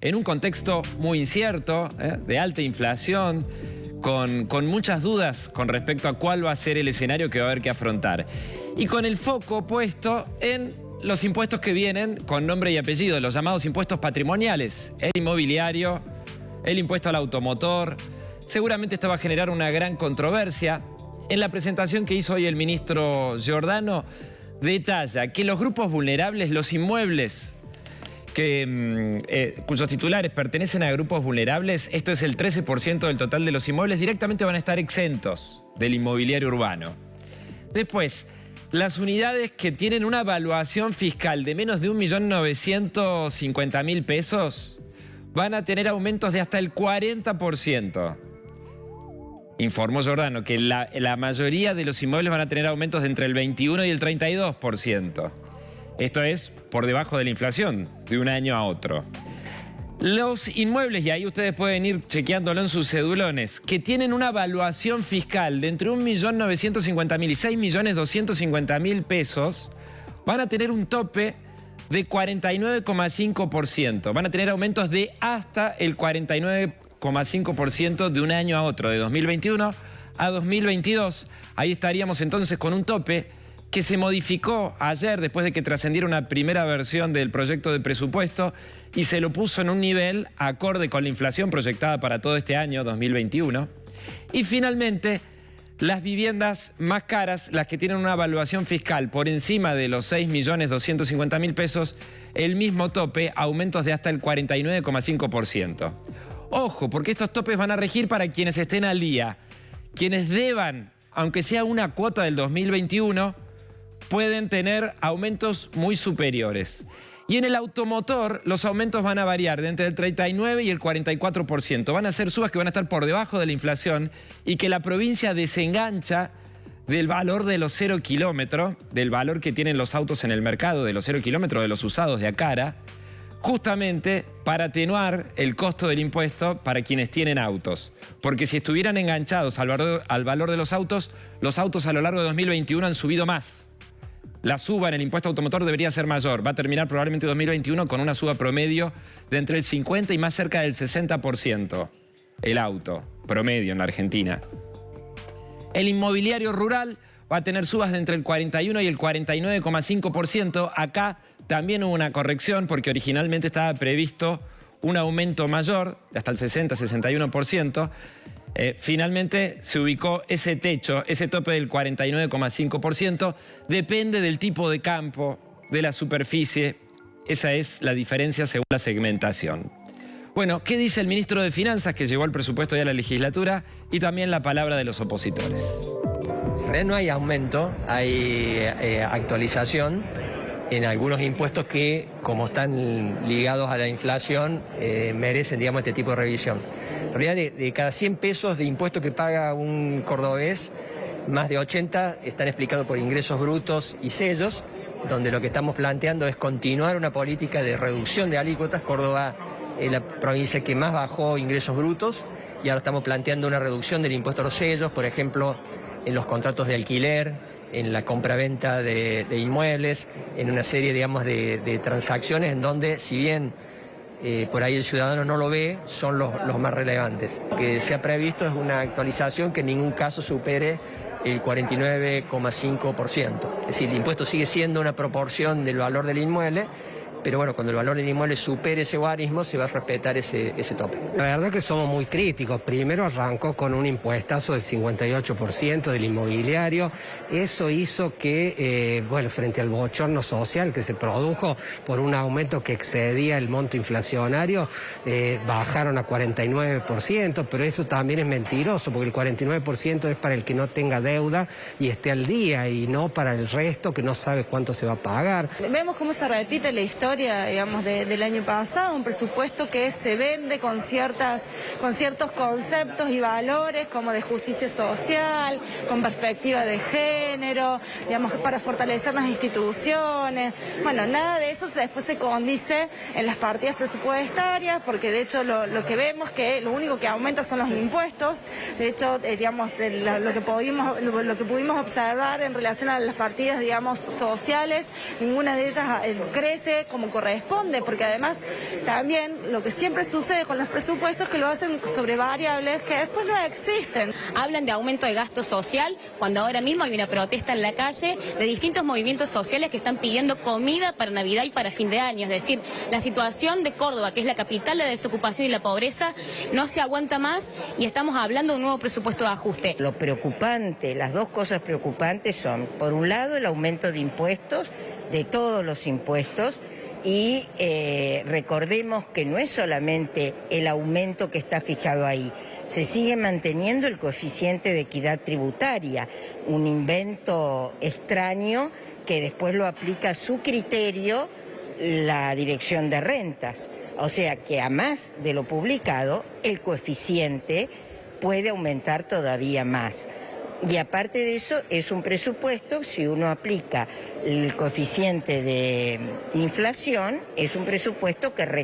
en un contexto muy incierto, de alta inflación, con muchas dudas con respecto a cuál va a ser el escenario que va a haber que afrontar. Y con el foco puesto en los impuestos que vienen con nombre y apellido, los llamados impuestos patrimoniales, el inmobiliario, el impuesto al automotor. Seguramente esto va a generar una gran controversia. En la presentación que hizo hoy el ministro Giordano, detalla que los grupos vulnerables, los inmuebles cuyos titulares pertenecen a grupos vulnerables, esto es el 13% del total de los inmuebles, directamente van a estar exentos del inmobiliario urbano. Después, las unidades que tienen una evaluación fiscal de menos de 1.950.000 pesos van a tener aumentos de hasta el 40%. Informó Giordano que la mayoría de los inmuebles van a tener aumentos de entre el 21 y el 32%. Esto es por debajo de la inflación de un año a otro. Los inmuebles, y ahí ustedes pueden ir chequeándolo en sus cedulones, que tienen una evaluación fiscal de entre 1.950.000 y 6.250.000 pesos, van a tener un tope de 49,5%. Van a tener aumentos de hasta el 49,5% de un año a otro, de 2021 a 2022. Ahí estaríamos entonces con un tope que se modificó ayer después de que trascendiera una primera versión del proyecto de presupuesto y se lo puso en un nivel acorde con la inflación proyectada para todo este año, 2021. Y finalmente, las viviendas más caras, las que tienen una evaluación fiscal por encima de los 6.250.000 pesos, el mismo tope, aumentos de hasta el 49,5%. Ojo, porque estos topes van a regir para quienes estén al día. Quienes deban, aunque sea una cuota del 2021, pueden tener aumentos muy superiores. Y en el automotor, los aumentos van a variar de entre el 39 y el 44%. Van a ser subas que van a estar por debajo de la inflación y que la provincia desengancha del valor de los 0 kilómetros, del valor que tienen los autos en el mercado, de los 0 kilómetros, de los usados de Acara, justamente para atenuar el costo del impuesto para quienes tienen autos. Porque si estuvieran enganchados al valor de los autos a lo largo de 2021 han subido más. La suba en el impuesto automotor debería ser mayor. Va a terminar probablemente 2021 con una suba promedio de entre el 50 y más cerca del 60%. El auto promedio en la Argentina. El inmobiliario rural va a tener subas de entre el 41 y el 49,5%. Acá también hubo una corrección porque originalmente estaba previsto un aumento mayor, hasta el 60-61%. Finalmente se ubicó ese techo, ese tope del 49,5%. Depende del tipo de campo, de la superficie. Esa es la diferencia según la segmentación. Bueno, ¿qué dice el ministro de Finanzas que llevó el presupuesto ya a la legislatura? Y también la palabra de los opositores. En realidad no hay aumento, hay actualización en algunos impuestos que, como están ligados a la inflación, merecen, digamos, este tipo de revisión. En realidad, de cada 100 pesos de impuesto que paga un cordobés, más de 80 están explicados por ingresos brutos y sellos, donde lo que estamos planteando es continuar una política de reducción de alícuotas. Córdoba es la provincia que más bajó ingresos brutos y ahora estamos planteando una reducción del impuesto a los sellos, por ejemplo, en los contratos de alquiler, en la compraventa de inmuebles, en una serie, digamos, de transacciones en donde, si bien por ahí el ciudadano no lo ve, son los más relevantes. Lo que se ha previsto es una actualización que en ningún caso supere el 49,5%. Es decir, el impuesto sigue siendo una proporción del valor del inmueble, pero bueno, cuando el valor del inmueble supere ese guarismo, se va a respetar ese tope. La verdad que somos muy críticos. Primero arrancó con un impuestazo del 58% del inmobiliario. Eso hizo que, bueno, frente al bochorno social que se produjo por un aumento que excedía el monto inflacionario, bajaron a 49%, pero eso también es mentiroso, porque el 49% es para el que no tenga deuda y esté al día, y no para el resto que no sabe cuánto se va a pagar. Vemos cómo se repite la historia, digamos, del año pasado, un presupuesto que se vende con ciertos conceptos y valores como de justicia social, con perspectiva de género, digamos, para fortalecer las instituciones. Bueno, nada de eso después se condice en las partidas presupuestarias, porque de hecho lo que vemos que lo único que aumenta son los impuestos. De hecho, digamos, lo que pudimos observar en relación a las partidas, digamos, sociales, ninguna de ellas crece como como corresponde, porque además también lo que siempre sucede con los presupuestos es que lo hacen sobre variables que después no existen. Hablan de aumento de gasto social, cuando ahora mismo hay una protesta en la calle de distintos movimientos sociales que están pidiendo comida para Navidad y para fin de año. Es decir, la situación de Córdoba, que es la capital de la desocupación y la pobreza, no se aguanta más y estamos hablando de un nuevo presupuesto de ajuste. Lo preocupante, las dos cosas preocupantes son, por un lado, el aumento de impuestos, de todos los impuestos, y recordemos que no es solamente el aumento que está fijado ahí, se sigue manteniendo el coeficiente de equidad tributaria, un invento extraño que después lo aplica a su criterio la Dirección de Rentas. O sea que a más de lo publicado, el coeficiente puede aumentar todavía más. Y aparte de eso, es un presupuesto, si uno aplica el coeficiente de inflación, es un presupuesto que